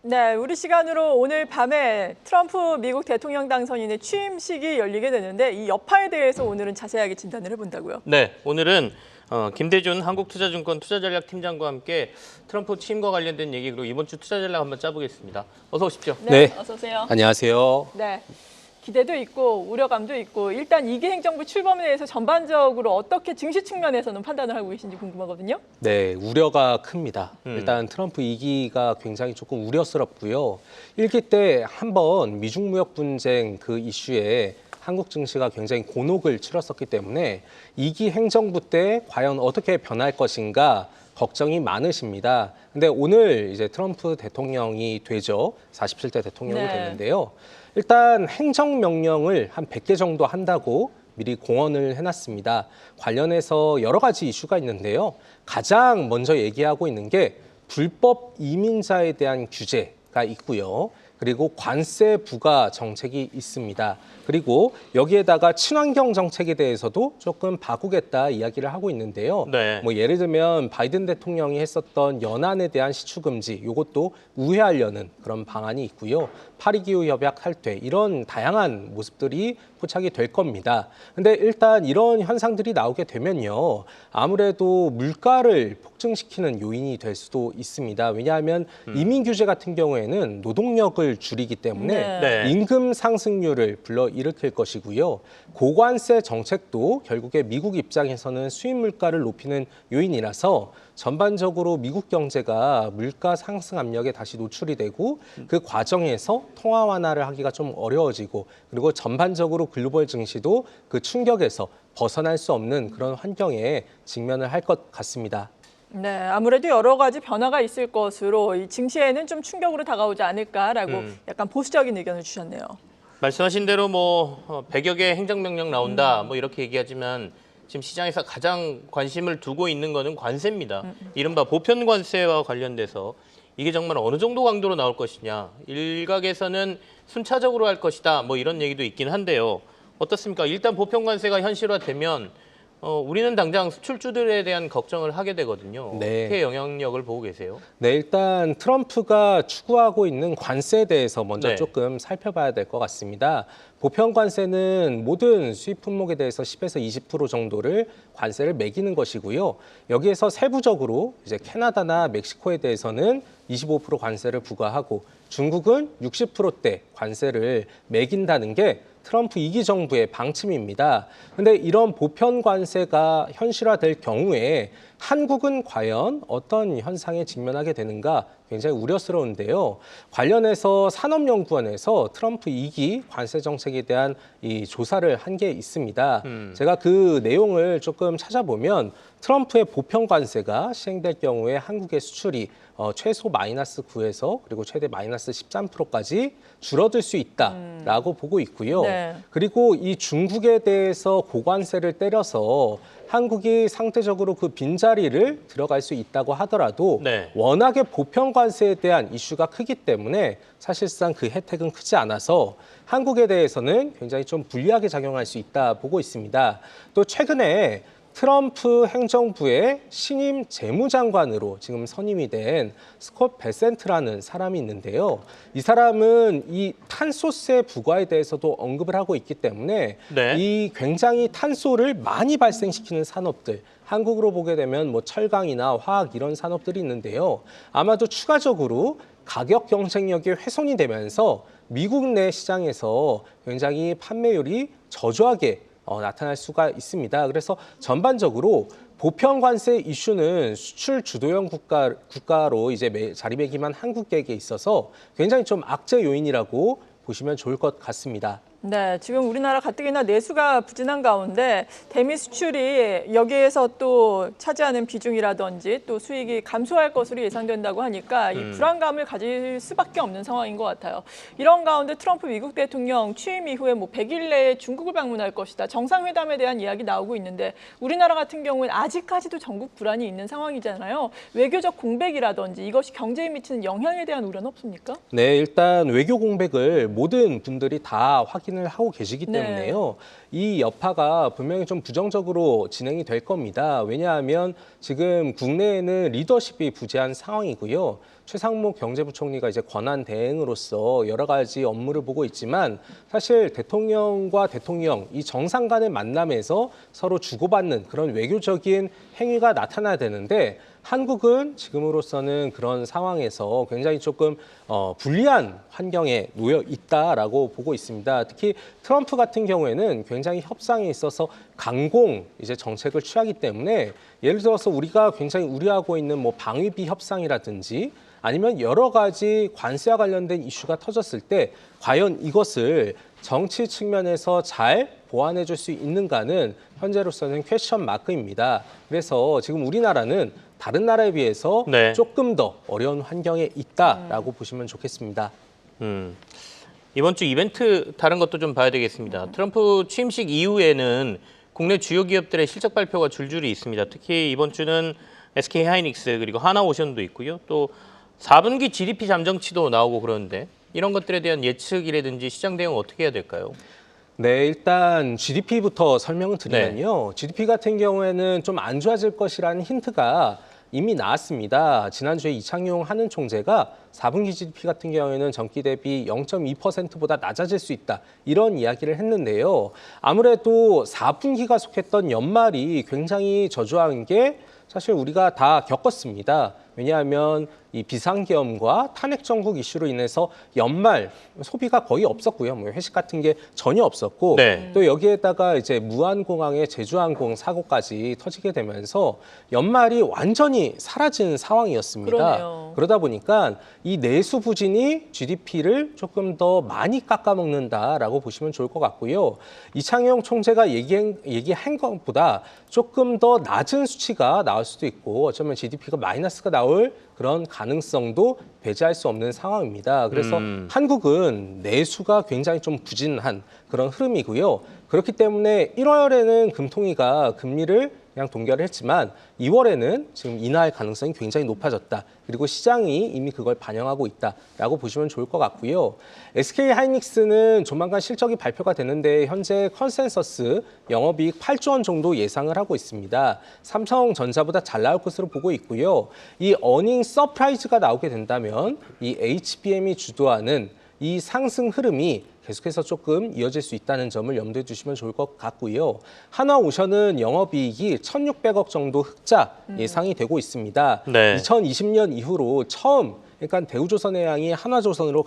네, 우리 시간으로 오늘 밤에 트럼프 미국 대통령 당선인의 취임식이 열리게 되는데 이 여파에 대해서 오늘은 자세하게 진단을 해본다고요. 네, 오늘은 김대준 한국투자증권 투자전략팀장과 함께 트럼프 취임과 관련된 얘기 그리고 이번 주 투자 전략 한번 짜보겠습니다. 어서 오십시오. 네, 어서 오세요. 안녕하세요. 네. 기대도 있고 우려감도 있고 일단 2기 행정부 출범에 대해서 전반적으로 어떻게 증시 측면에서는 판단을 하고 계신지 궁금하거든요. 네, 우려가 큽니다. 일단 트럼프 2기가 굉장히 조금 우려스럽고요. 1기 때 한번 미중 무역 분쟁 그 이슈에 한국 증시가 굉장히 곤혹을 치렀었기 때문에 2기 행정부 때 과연 어떻게 변할 것인가 걱정이 많으십니다. 근데 오늘 이제 트럼프 대통령이 되죠. 47대 대통령이 네. 됐는데요. 일단 행정명령을 한 100개 정도 한다고 미리 공언을 해놨습니다. 관련해서 여러 가지 이슈가 있는데요. 가장 먼저 얘기하고 있는 게 불법 이민자에 대한 규제가 있고요. 그리고 관세 부과 정책이 있습니다. 그리고 여기에다가 친환경 정책에 대해서도 조금 바꾸겠다 이야기를 하고 있는데요. 네. 뭐 예를 들면 바이든 대통령이 했었던 연안에 대한 시추 금지 이것도 우회하려는 그런 방안이 있고요. 파리기후 협약 탈퇴 이런 다양한 모습들이 포착이 될 겁니다. 근데 일단 이런 현상들이 나오게 되면요. 아무래도 물가를 폭증시키는 요인이 될 수도 있습니다. 왜냐하면 이민 규제 같은 경우에는 노동력을 줄이기 때문에 네. 임금 상승률을 불러일으킬 것이고요. 고관세 정책도 결국에 미국 입장에서는 수입 물가를 높이는 요인이라서 전반적으로 미국 경제가 물가 상승 압력에 다시 노출이 되고 그 과정에서 통화 완화를 하기가 좀 어려워지고 그리고 전반적으로 글로벌 증시도 그 충격에서 벗어날 수 없는 그런 환경에 직면을 할 것 같습니다. 네, 아무래도 여러 가지 변화가 있을 것으로 이 증시에는 좀 충격으로 다가오지 않을까라고 약간 보수적인 의견을 주셨네요. 말씀하신 대로 뭐 100여 개 행정명령 나온다 뭐 이렇게 얘기하지만 지금 시장에서 가장 관심을 두고 있는 거는 관세입니다. 이른바 보편 관세와 관련돼서 이게 정말 어느 정도 강도로 나올 것이냐. 일각에서는 순차적으로 할 것이다. 뭐 이런 얘기도 있긴 한데요. 어떻습니까? 일단 보편 관세가 현실화되면 우리는 당장 수출주들에 대한 걱정을 하게 되거든요. 네. 어떻게 영향력을 보고 계세요? 네, 일단 트럼프가 추구하고 있는 관세에 대해서 먼저 네. 조금 살펴봐야 될 것 같습니다. 보편 관세는 모든 수입 품목에 대해서 10에서 20% 정도를 관세를 매기는 것이고요. 여기에서 세부적으로 이제 캐나다나 멕시코에 대해서는 25% 관세를 부과하고 중국은 60%대 관세를 매긴다는 게 트럼프 2기 정부의 방침입니다. 근데 이런 보편 관세가 현실화될 경우에 한국은 과연 어떤 현상에 직면하게 되는가 굉장히 우려스러운데요. 관련해서 산업연구원에서 트럼프 2기 관세 정책에 대한 이 조사를 한 게 있습니다. 제가 그 내용을 조금 찾아보면 트럼프의 보편 관세가 시행될 경우에 한국의 수출이 최소 마이너스 9에서 그리고 최대 마이너스 13%까지 줄어들 수 있다라고 보고 있고요. 네. 그리고 이 중국에 대해서 고관세를 때려서 한국이 상대적으로 그 빈자리를 들어갈 수 있다고 하더라도 네. 워낙에 보편 관세에 대한 이슈가 크기 때문에 사실상 그 혜택은 크지 않아서 한국에 대해서는 굉장히 좀 불리하게 작용할 수 있다 보고 있습니다. 또 최근에 트럼프 행정부의 신임 재무장관으로 지금 선임이 된 스콧 베센트라는 사람이 있는데요. 이 사람은 이 탄소세 부과에 대해서도 언급을 하고 있기 때문에 네. 이 굉장히 탄소를 많이 발생시키는 산업들, 한국으로 보게 되면 뭐 철강이나 화학 이런 산업들이 있는데요. 아마도 추가적으로 가격 경쟁력이 훼손이 되면서 미국 내 시장에서 굉장히 판매율이 저조하게 나타날 수가 있습니다. 그래서 전반적으로 보편 관세 이슈는 수출 주도형 국가로 이제 자리매김한 한국에게 있어서 굉장히 좀 악재 요인이라고 보시면 좋을 것 같습니다. 네, 지금 우리나라 가뜩이나 내수가 부진한 가운데 대미 수출이 여기에서 또 차지하는 비중이라든지 또 수익이 감소할 것으로 예상된다고 하니까 이 불안감을 가질 수밖에 없는 상황인 것 같아요. 이런 가운데 트럼프 미국 대통령 취임 이후에 뭐 100일 내에 중국을 방문할 것이다. 정상회담에 대한 이야기 나오고 있는데 우리나라 같은 경우는 아직까지도 전국 불안이 있는 상황이잖아요. 외교적 공백이라든지 이것이 경제에 미치는 영향에 대한 우려는 없습니까? 네, 일단 외교 공백을 모든 분들이 다 확인을 하고 계시기 네. 때문에요. 이 여파가 분명히 좀 부정적으로 진행이 될 겁니다. 왜냐하면 지금 국내에는 리더십이 부재한 상황이고요. 최상목 경제부총리가 이제 권한 대행으로서 여러 가지 업무를 보고 있지만 사실 대통령과 대통령 이 정상 간의 만남에서 서로 주고받는 그런 외교적인 행위가 나타나야 되는데 한국은 지금으로서는 그런 상황에서 굉장히 조금 불리한 환경에 놓여 있다라고 보고 있습니다. 특히 트럼프 같은 경우에는 굉장히 협상에 있어서 강공 이제 정책을 취하기 때문에 예를 들어서 우리가 굉장히 우려하고 있는 뭐 방위비 협상이라든지 아니면 여러 가지 관세와 관련된 이슈가 터졌을 때 과연 이것을 정치 측면에서 잘 보완해 줄 수 있는가는 현재로서는 퀘스천 마크입니다. 그래서 지금 우리나라는 다른 나라에 비해서 네. 조금 더 어려운 환경에 있다라고 보시면 좋겠습니다. 이번 주 이벤트 다른 것도 좀 봐야 되겠습니다. 트럼프 취임식 이후에는 국내 주요 기업들의 실적 발표가 줄줄이 있습니다. 특히 이번 주는 SK 하이닉스 그리고 하나오션도 있고요. 또 4분기 GDP 잠정치도 나오고 그러는데 이런 것들에 대한 예측이라든지 시장 대응 어떻게 해야 될까요? 네, 일단 GDP부터 설명을 드리면요. GDP 같은 경우에는 좀 안 좋아질 것이라는 힌트가 이미 나왔습니다. 지난주에 이창용 한은 총재가 4분기 GDP 같은 경우에는 전기 대비 0.2%보다 낮아질 수 있다. 이런 이야기를 했는데요. 아무래도 4분기가 속했던 연말이 굉장히 저조한 게 사실 우리가 다 겪었습니다. 왜냐하면 이 비상계엄과 탄핵 정국 이슈로 인해서 연말 소비가 거의 없었고요. 뭐 회식 같은 게 전혀 없었고 네. 또 여기에다가 이제 무안공항의 제주항공 사고까지 터지게 되면서 연말이 완전히 사라진 상황이었습니다. 그러네요. 그러다 보니까 이 내수 부진이 GDP를 조금 더 많이 깎아먹는다라고 보시면 좋을 것 같고요. 이창용 총재가 얘기한 것보다 조금 더 낮은 수치가 나올 수도 있고 어쩌면 GDP가 마이너스가 나올 그런 가능성도 배제할 수 없는 상황입니다. 그래서 한국은 내수가 굉장히 좀 부진한 그런 흐름이고요. 그렇기 때문에 1월에는 금통위가 금리를 그냥 동결을 했지만 2월에는 지금 인하할 가능성이 굉장히 높아졌다. 그리고 시장이 이미 그걸 반영하고 있다라고 보시면 좋을 것 같고요. SK 하이닉스는 조만간 실적이 발표가 되는데 현재 컨센서스 영업이익 8조 원 정도 예상을 하고 있습니다. 삼성전자보다 잘 나올 것으로 보고 있고요. 이 어닝 서프라이즈가 나오게 된다면 이 HBM이 주도하는 이 상승 흐름이 계속해서 조금 이어질 수 있다는 점을 염두에 두시면 좋을 것 같고요. 하나오션은 영업이익이 1,600억 정도 흑자 예상이 되고 있습니다. 네. 2020년 이후로 처음 그러니까 대우조선해양이 하나오션으로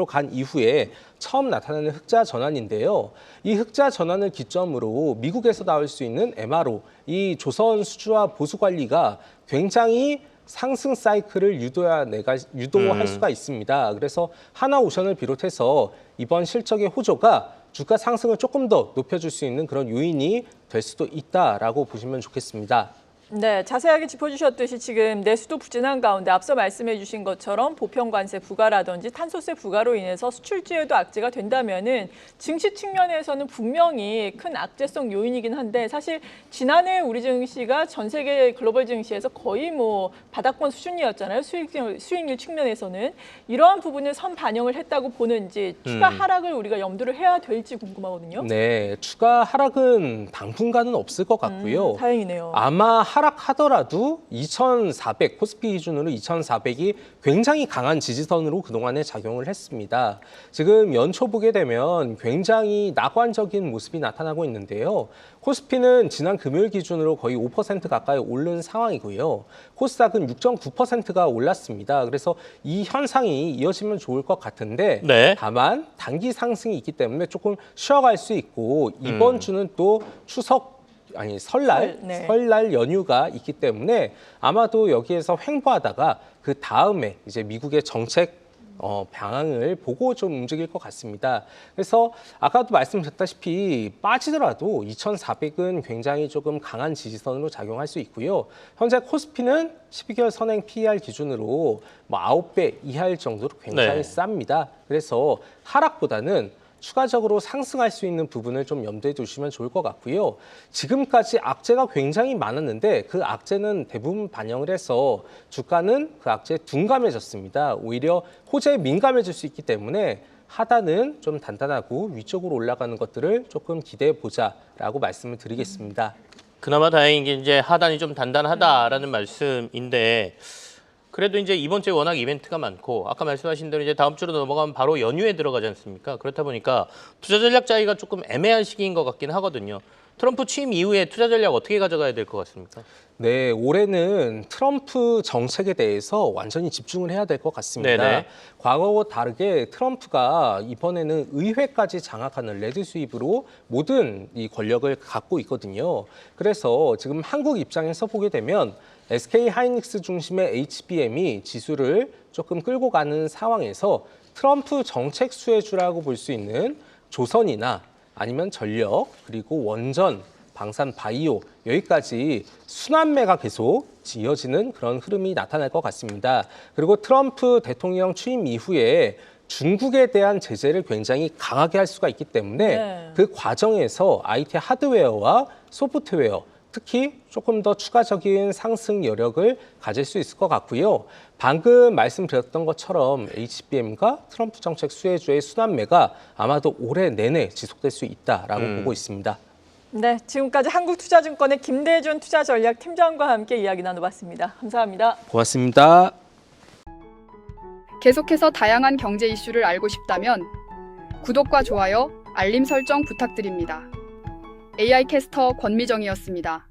간 이후에 처음 나타나는 흑자 전환인데요. 이 흑자 전환을 기점으로 미국에서 나올 수 있는 MRO, 이 조선 수주와 보수 관리가 굉장히 상승 사이클을 유도할 수가 있습니다. 그래서 하나오션을 비롯해서 이번 실적의 호조가 주가 상승을 조금 더 높여줄 수 있는 그런 요인이 될 수도 있다라고 보시면 좋겠습니다. 네, 자세하게 짚어주셨듯이 지금 내수도 부진한 가운데 앞서 말씀해 주신 것처럼 보편관세 부과라든지 탄소세 부과로 인해서 수출지에도 악재가 된다면은 증시 측면에서는 분명히 큰 악재성 요인이긴 한데 사실 지난해 우리 증시가 전 세계 글로벌 증시에서 거의 뭐 바닥권 수준이었잖아요. 수익률 측면에서는 이러한 부분을 선 반영을 했다고 보는지 추가 하락을 우리가 염두를 해야 될지 궁금하거든요. 네, 추가 하락은 당분간은 없을 것 같고요. 다행이네요. 아마 하락하더라도 2,400 코스피 기준으로 2,400이 굉장히 강한 지지선으로 그동안에 작용을 했습니다. 지금 연초 보게 되면 굉장히 낙관적인 모습이 나타나고 있는데요. 코스피는 지난 금요일 기준으로 거의 5% 가까이 오른 상황이고요. 코스닥은 6.9%가 올랐습니다. 그래서 이 현상이 이어지면 좋을 것 같은데 네. 다만 단기 상승이 있기 때문에 조금 쉬어갈 수 있고 이번 주는 또 설날 네. 설날 연휴가 있기 때문에 아마도 여기에서 횡보하다가 그 다음에 이제 미국의 정책 방향을 보고 좀 움직일 것 같습니다. 그래서 아까도 말씀드렸다시피 빠지더라도 2,400은 굉장히 조금 강한 지지선으로 작용할 수 있고요. 현재 코스피는 12개월 선행 PER 기준으로 뭐 9배 이하일 정도로 굉장히 네. 쌉니다. 그래서 하락보다는 추가적으로 상승할 수 있는 부분을 좀 염두에 두시면 좋을 것 같고요. 지금까지 악재가 굉장히 많았는데 그 악재는 대부분 반영을 해서 주가는 그 악재에 둔감해졌습니다. 오히려 호재에 민감해질 수 있기 때문에 하단은 좀 단단하고 위쪽으로 올라가는 것들을 조금 기대해 보자라고 말씀을 드리겠습니다. 그나마 다행인 게 이제 하단이 좀 단단하다라는 말씀인데 그래도 이제 이번 주에 워낙 이벤트가 많고 아까 말씀하신 대로 이제 다음 주로 넘어가면 바로 연휴에 들어가지 않습니까? 그렇다 보니까 투자 전략 짜기가 조금 애매한 시기인 것 같긴 하거든요. 트럼프 취임 이후에 투자 전략 어떻게 가져가야 될 것 같습니까? 네, 올해는 트럼프 정책에 대해서 완전히 집중을 해야 될 것 같습니다. 네네. 과거와 다르게 트럼프가 이번에는 의회까지 장악하는 레드 스윕으로 모든 이 권력을 갖고 있거든요. 그래서 지금 한국 입장에서 보게 되면 SK 하이닉스 중심의 HBM이 지수를 조금 끌고 가는 상황에서 트럼프 정책 수혜주라고 볼 수 있는 조선이나 아니면 전력, 그리고 원전, 방산 바이오 여기까지 순환매가 계속 이어지는 그런 흐름이 나타날 것 같습니다. 그리고 트럼프 대통령 취임 이후에 중국에 대한 제재를 굉장히 강하게 할 수가 있기 때문에 네. 그 과정에서 IT 하드웨어와 소프트웨어 특히 조금 더 추가적인 상승 여력을 가질 수 있을 것 같고요. 방금 말씀드렸던 것처럼 HBM과 트럼프 정책 수혜주의 순환매가 아마도 올해 내내 지속될 수 있다라고 보고 있습니다. 네, 지금까지 한국투자증권의 김대준 투자전략팀장과 함께 이야기 나눠봤습니다. 감사합니다. 고맙습니다. 계속해서 다양한 경제 이슈를 알고 싶다면 구독과 좋아요, 알림 설정 부탁드립니다. AI 캐스터 권미정이었습니다.